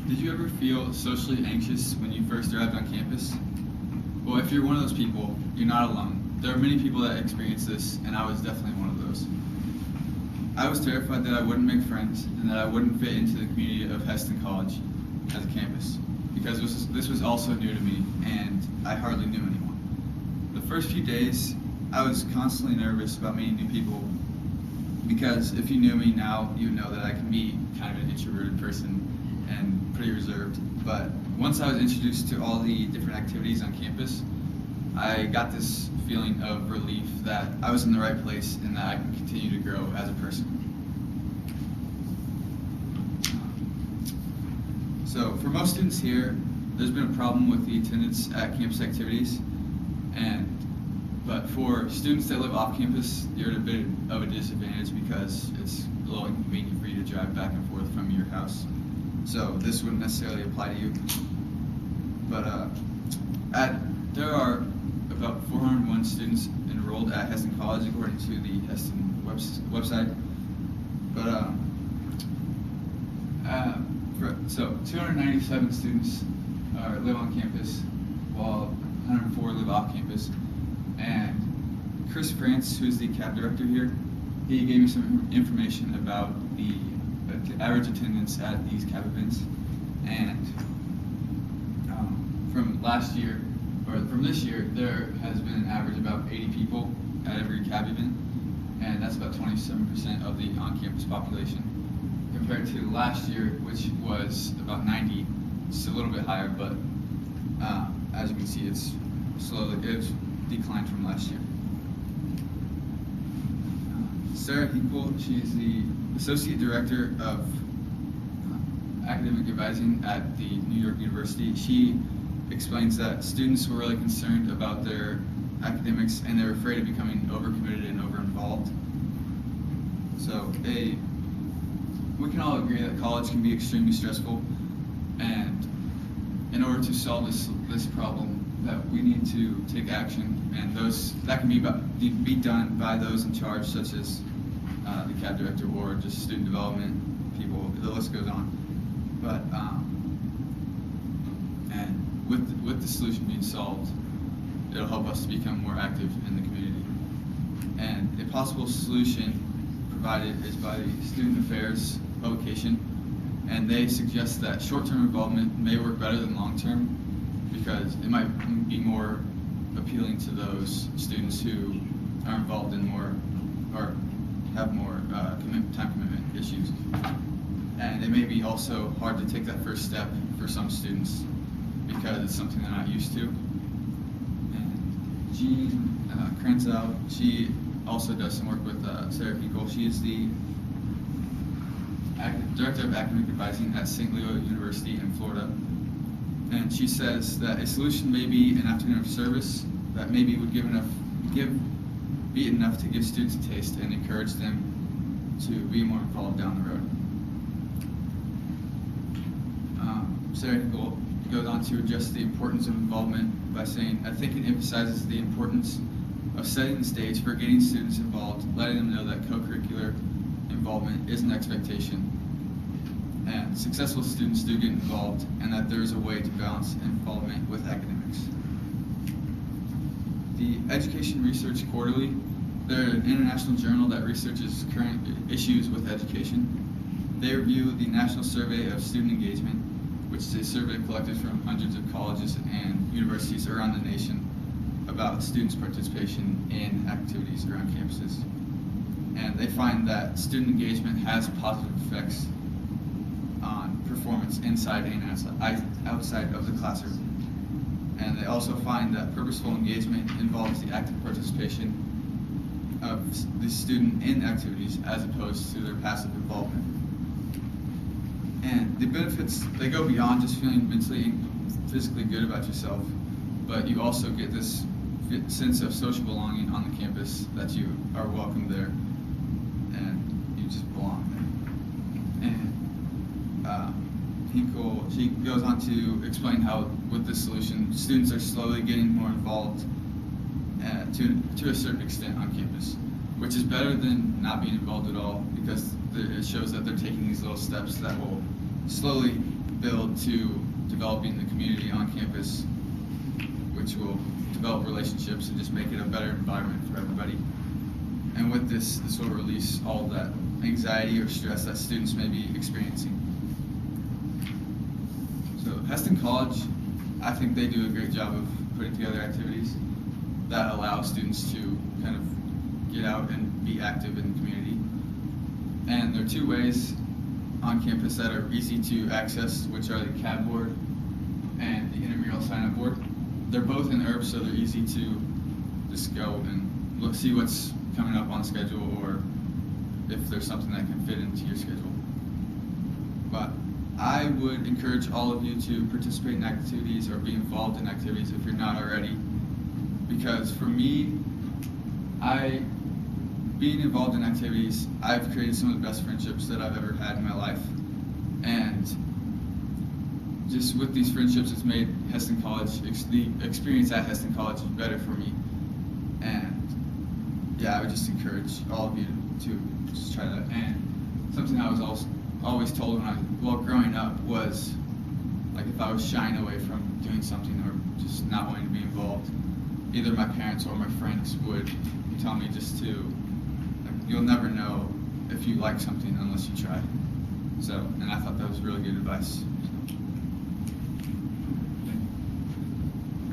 Did you ever feel socially anxious when you first arrived on campus? Well, if you're one of those people, you're not alone. There are many people that experience this, and I was definitely one of those. I was terrified that I wouldn't make friends and that I wouldn't fit into the community of Heston College as a campus, because this was also new to me, and I hardly knew anyone. The first few days, I was constantly nervous about meeting new people, because if you knew me now, you would know that I can be kind of an introverted person and pretty reserved. But once I was introduced to all the different activities on campus, I got this feeling of relief that I was in the right place and that I can continue to grow as a person. So for most students here, there's been a problem with the attendance at campus activities, but for students that live off campus, you're at a bit of a disadvantage because it's a little inconvenient for you to drive back and forth from your house. So this wouldn't necessarily apply to you. But there are about 401 students enrolled at Heston College according to the Heston website. But so 297 students live on campus, while 104 live off campus. And Chris France, who's the CAB director here, he gave me some information about the average attendance at these CAB events. And from last year, or from this year, there has been an average about 80 people at every CAB event, and that's about 27% of the on-campus population, compared to last year, which was about 90. It's a little bit higher, but as you can see, it's declined from last year. Sarah Hinkle, she is the Associate Director of Academic Advising at the New York University. She explains that students were really concerned about their academics and they're afraid of becoming overcommitted and overinvolved. So we can all agree that college can be extremely stressful, and in order to solve this problem, that we need to take action, and that can be done by those in charge, such as the CAB director or just student development people. The list goes on. But and with the solution being solved, it'll help us to become more active in the community. And a possible solution provided is by the Student Affairs publication, and they suggest that short-term involvement may work better than long-term, because it might be more appealing to those students who are involved in more or have more time commitment issues. And it may be also hard to take that first step for some students because it's something they're not used to. And Jean Krenzel, she also does some work with Sarah Hinkle. She is the Director of Academic Advising at St. Leo University in Florida. And she says that a solution may be an afternoon of service that maybe would be enough to give students a taste and encourage them to be more involved down the road. Sarah Hinkle goes on to address the importance of involvement by saying, I think it emphasizes the importance of setting the stage for getting students involved, letting them know that co-curricular involvement is an expectation, and successful students do get involved, and that there is a way to balance involvement with academics. The Education Research Quarterly, they're an international journal that researches current issues with education. They review the National Survey of Student Engagement, which is a survey collected from hundreds of colleges and universities around the nation about students' participation in activities around campuses. And they find that student engagement has positive effects on performance inside and outside of the classroom. And they also find that purposeful engagement involves the active participation of the student in activities as opposed to their passive involvement. And the benefits, they go beyond just feeling mentally and physically good about yourself, but you also get this sense of social belonging on the campus, that you are welcome there and you just belong there. And she goes on to explain how with this solution, students are slowly getting more involved to a certain extent on campus, which is better than not being involved at all, because it shows that they're taking these little steps that will slowly build to developing the community on campus, which will develop relationships and just make it a better environment for everybody. And with this will release all of that anxiety or stress that students may be experiencing. So Heston College, I think they do a great job of putting together activities that allow students to kind of get out and be active in the community. And there are two ways on campus that are easy to access, which are the CAB board and the intramural sign-up board. They're both in URB, so they're easy to just go and look, see what's coming up on schedule, or if there's something that can fit into your schedule. But I would encourage all of you to participate in activities or be involved in activities if you're not already, because for me, being involved in activities, I've created some of the best friendships that I've ever had in my life. And just with these friendships, it's made Heston College, the experience at Heston College better for me. And yeah, I would just encourage all of you to just try that. And something I was always told growing up was, like, if I was shying away from doing something or just not wanting to be involved, either my parents or my friends would tell me just to, like, you'll never know if you like something unless you try. So, and I thought that was really good advice.